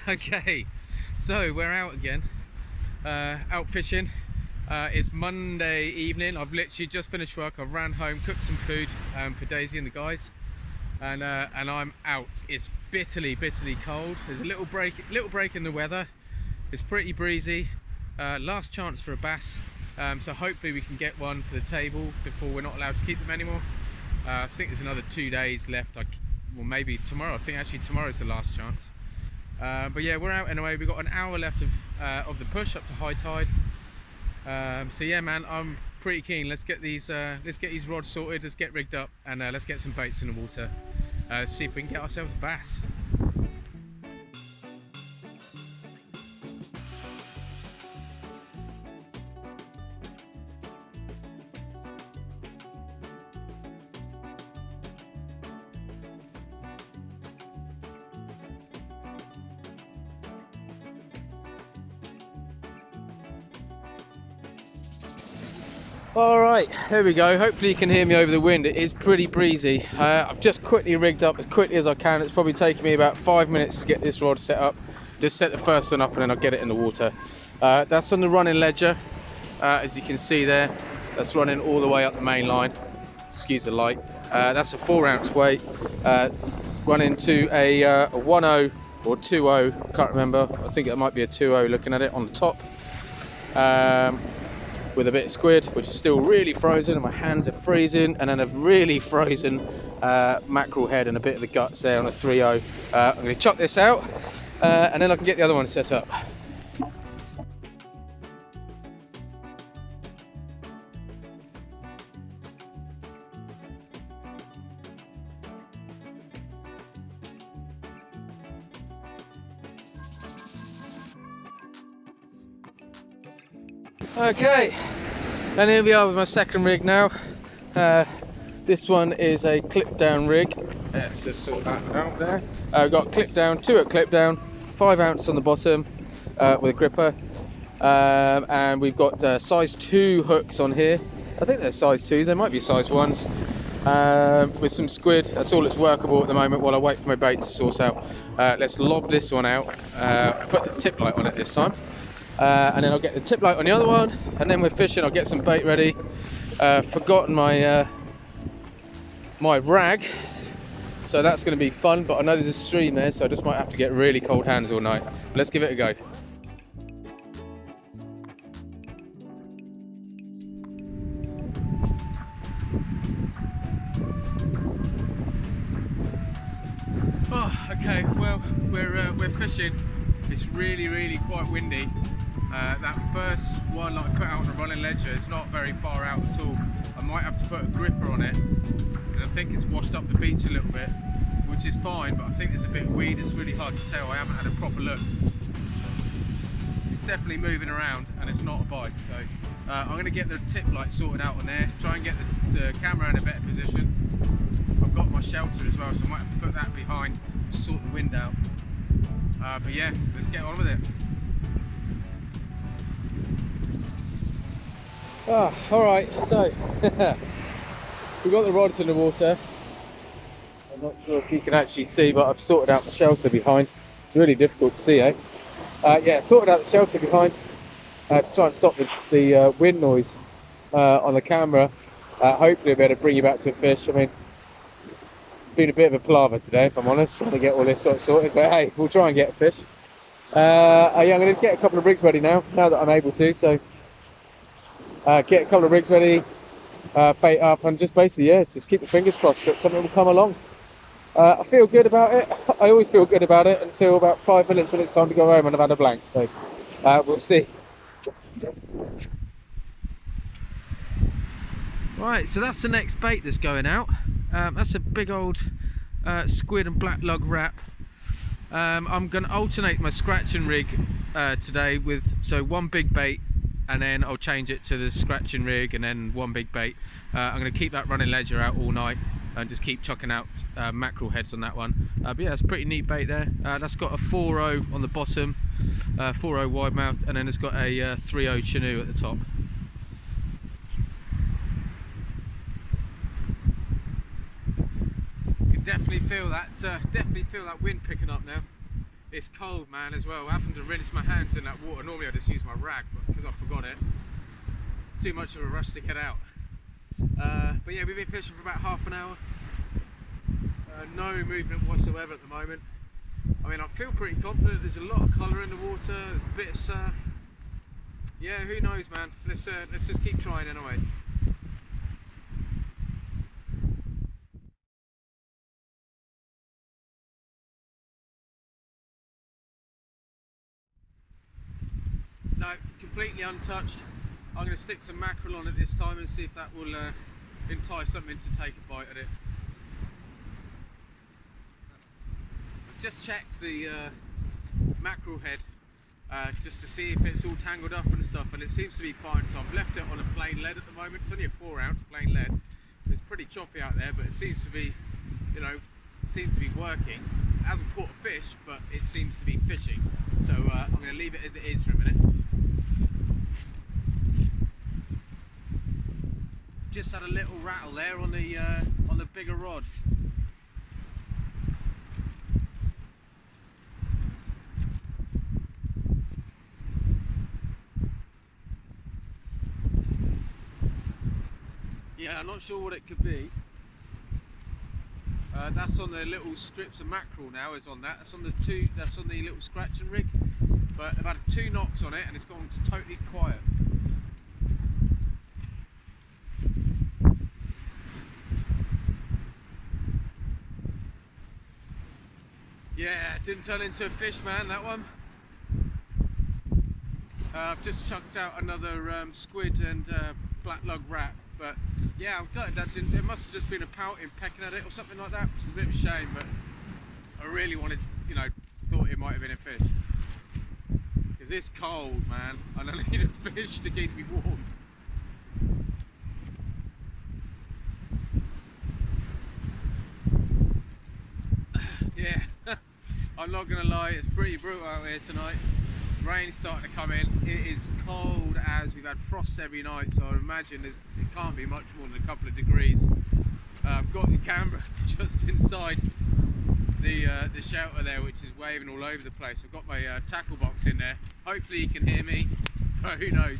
Okay, so we're out again, out fishing. It's Monday evening. I've literally just finished work. I've ran home, cooked some food for Daisy and the guys, and I'm out. It's bitterly cold. There's a little break in the weather. It's pretty breezy. Last chance for a bass, so hopefully we can get one for the table before we're not allowed to keep them anymore. I think there's another 2 days left. Well, maybe tomorrow. I think actually tomorrow's the last chance. But yeah, we're out anyway. We've got an hour left of the push up to high tide. So yeah, man, I'm pretty keen. Let's get these rods sorted. Let's get rigged up, and let's get some baits in the water. See if we can get ourselves a bass. Alright, there we go. Hopefully you can hear me over the wind. It is pretty breezy. I've just quickly rigged up as quickly as I can. It's probably taken me about 5 minutes to get this rod set up. Just set the first one up and then I'll get it in the water. That's on the running ledger, as you can see there. That's running all the way up the main line. Excuse the light. That's a 4 ounce weight. Running to a 1.0 or 2.0, can't remember. I think it might be a 2.0 looking at it on the top. With a bit of squid, which is still really frozen, and my hands are freezing, and then a really frozen mackerel head and a bit of the guts there on a 3.0. I'm going to chuck this out, and then I can get the other one set up. Okay, and here we are with my second rig now. This one is a clip down rig. Let's just sort that out there. We've got clip down, 2 at clip down, 5 ounce on the bottom with a gripper, and we've got size 2 hooks on here. I think they're size 2, they might be size 1s, with some squid. That's all that's workable at the moment while I wait for my bait to sort out. Let's lob this one out, put the tip light on it this time. And then I'll get the tip light on the other one, and then we're fishing. I'll get some bait ready. Forgotten my my rag, so that's going to be fun, but I know there's a stream there, so I just might have to get really cold hands all night. But let's give it a go. Oh, okay, well, we're fishing. It's really quite windy. That first one that I put out on the running ledger is not very far out at all. I might have to put a gripper on it because I think it's washed up the beach a little bit, which is fine, but I think there's a bit of weed. It's really hard to tell. I haven't had a proper look. It's definitely moving around and it's not a bite, so I'm going to get the tip light sorted out on there, try and get the camera in a better position. I've got my shelter as well, so I might have to put that behind to sort the wind out. But yeah, let's get on with it. Alright, so we've got the rods in the water. I'm not sure if you can actually see, but I've sorted out the shelter behind. It's really difficult to see, eh? Yeah, sorted out the shelter behind to try and stop the wind noise on the camera. Hopefully I'll be able to bring you back to a fish. I mean, it's been a bit of a palaver today, if I'm honest, trying to get all this sort of sorted, but hey, we'll try and get a fish. Yeah, I'm going to get a couple of rigs ready now that I'm able to, so get a couple of rigs ready, bait up, and just basically, yeah, just keep the fingers crossed that something will come along. I feel good about it. I always feel good about it until about 5 minutes when it's time to go home and I've had a blank, so we'll see. Right, so that's the next bait that's going out. That's a big old squid and black lug wrap. I'm going to alternate my scratching rig today with, so one big bait, and then I'll change it to the scratching rig, and then one big bait. I'm going to keep that running ledger out all night and just keep chucking out mackerel heads on that one. But yeah, it's a pretty neat bait there. That's got a 4.0 on the bottom, 4.0 wide mouth, and then it's got a 3.0 Chinook at the top. You can definitely feel that wind picking up now. It's cold, man, as well. Having to rinse my hands in that water. Normally I just use my rag, but because I forgot it, too much of a rush to get out. But yeah, we've been fishing for about half an hour. No movement whatsoever at the moment. I mean, I feel pretty confident. There's a lot of colour in the water. There's a bit of surf. Yeah, who knows, man. Let's just keep trying anyway. No, completely untouched. I'm going to stick some mackerel on it this time and see if that will entice something to take a bite at it. I've just checked the mackerel head just to see if it's all tangled up and stuff, and it seems to be fine, so I've left it on a plain lead at the moment. It's only a 4 ounce plain lead. It's pretty choppy out there, but it seems to be, you know, seems to be working. It hasn't caught a fish, but it seems to be fishing. So I'm going to leave it as it is for a minute. Just had a little rattle there on the bigger rod. Yeah, I'm not sure what it could be. That's on the little strips of mackerel now. Is on that. That's on the little scratching rig. But I've had 2 knocks on it and it's gone totally quiet. Yeah, it didn't turn into a fish, man, that one. I've just chucked out another squid and black lug rat, but yeah, I'm gutted that's in. It must have just been a pouting pecking at it or something like that, which is a bit of a shame, but I really wanted, you know, thought it might have been a fish. Because it's cold, man, and I need a fish to keep me warm. Yeah. I'm not going to lie, it's pretty brutal out here tonight. Rain's starting to come in. It is cold as we've had frosts every night, so I imagine it can't be much more than a couple of degrees. I've got the camera just inside the shelter there, which is waving all over the place. I've got my tackle box in there. Hopefully you can hear me, but who knows.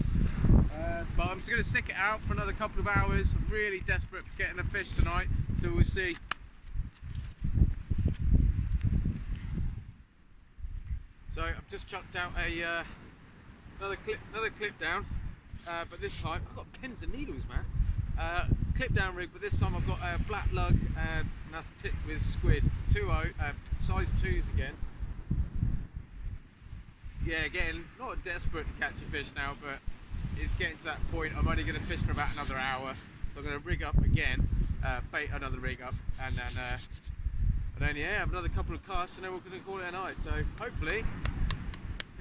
But I'm just going to stick it out for another couple of hours. I'm really desperate for getting a fish tonight, so we'll see. So I've just chucked out another clip down, but this time I've got pins and needles, man. Clip down rig, but this time I've got a black lug and that's tipped with squid, 2.0, size 2s again. Yeah, getting not desperate to catch a fish now, but it's getting to that point. I'm only going to fish for about another hour, so I'm going to rig up again, bait another rig up, and then yeah, have another couple of casts and then we're going to call it a night. So hopefully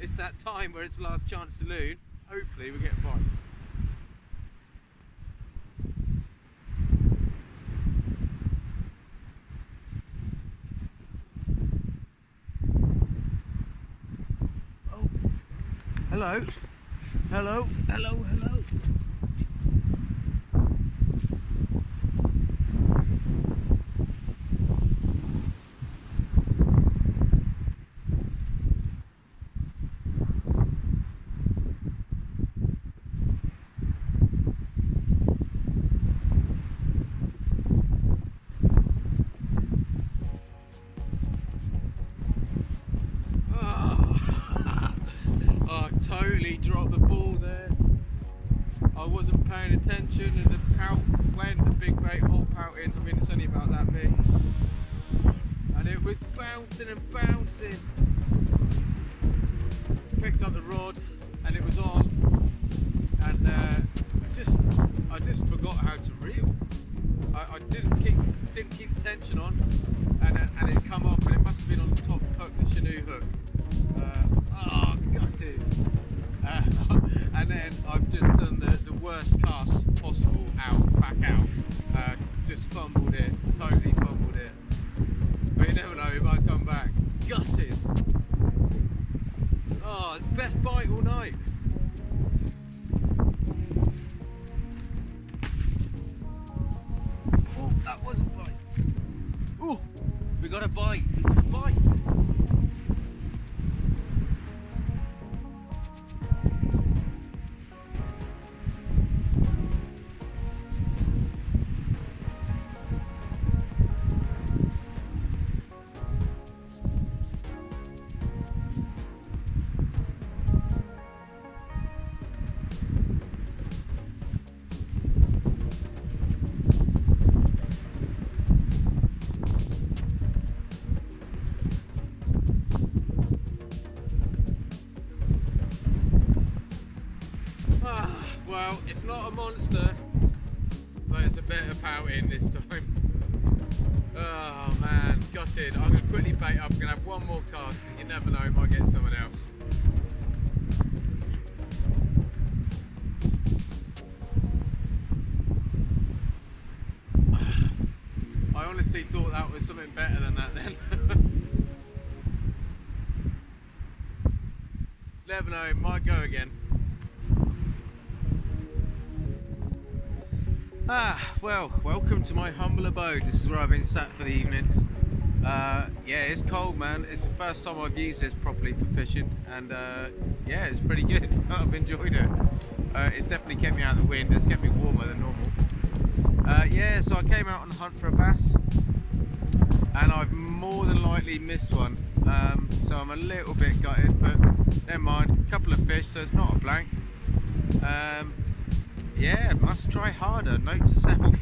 it's that time where it's the last chance saloon. Hopefully we get a bite. Oh, hello, hello, hello, hello. Totally dropped the ball there. I wasn't paying attention and the pout went, the big bait hole pouting. I mean, it's only about that big. And it was bouncing and bouncing. Picked up the rod and it was on. And I just forgot how to reel. I didn't keep the tension on, and it come off, and it must have been on the top hook, the Canoe hook. Oh, gutted. And then I've just done the worst cast possible back out. Just fumbled it, totally fumbled it. But you never know, it might come back. Gutted. Oh, it's the best bite all night. Oh, that was a bite. Oh, we got a bite. We got a bite. not a monster, but it's a bit of pouting this time. Oh man, gutted. I'm going to quickly bait up. I'm going to have one more cast, and you never know, might get someone else. I honestly thought that was something better than that then. Never know, might go again. Well, welcome to my humble abode. This is where I've been sat for the evening. Yeah, it's cold, man. It's the first time I've used this properly for fishing, and yeah, it's pretty good. I've enjoyed it. It's definitely kept me out of the wind. It's kept me warmer than normal. Yeah, so I came out on the hunt for a bass, and I've more than likely missed one. So I'm a little bit gutted, but never mind. A couple of fish, so it's not a blank. Yeah, must try harder, note to self.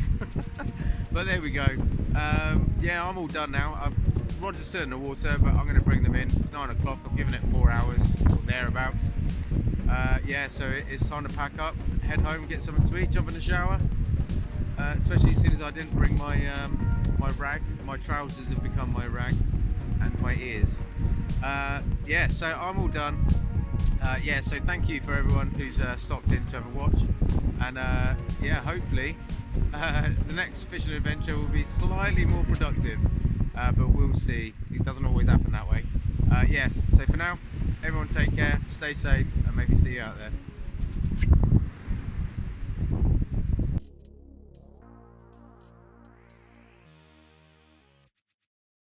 But there we go. Yeah, I'm all done now. Rods are still in the water, but I'm going to bring them in. It's 9 o'clock, I've given it 4 hours, or thereabouts. Yeah, so it's time to pack up, head home, get something to eat, jump in the shower. Especially as soon as I didn't bring my my rag. My trousers have become my rag, and my ears. Yeah, so I'm all done. Yeah, so thank you for everyone who's stopped in to have a watch, and yeah, hopefully the next fishing adventure will be slightly more productive, but we'll see. It doesn't always happen that way. Yeah, so for now, everyone take care, stay safe, and maybe see you out there.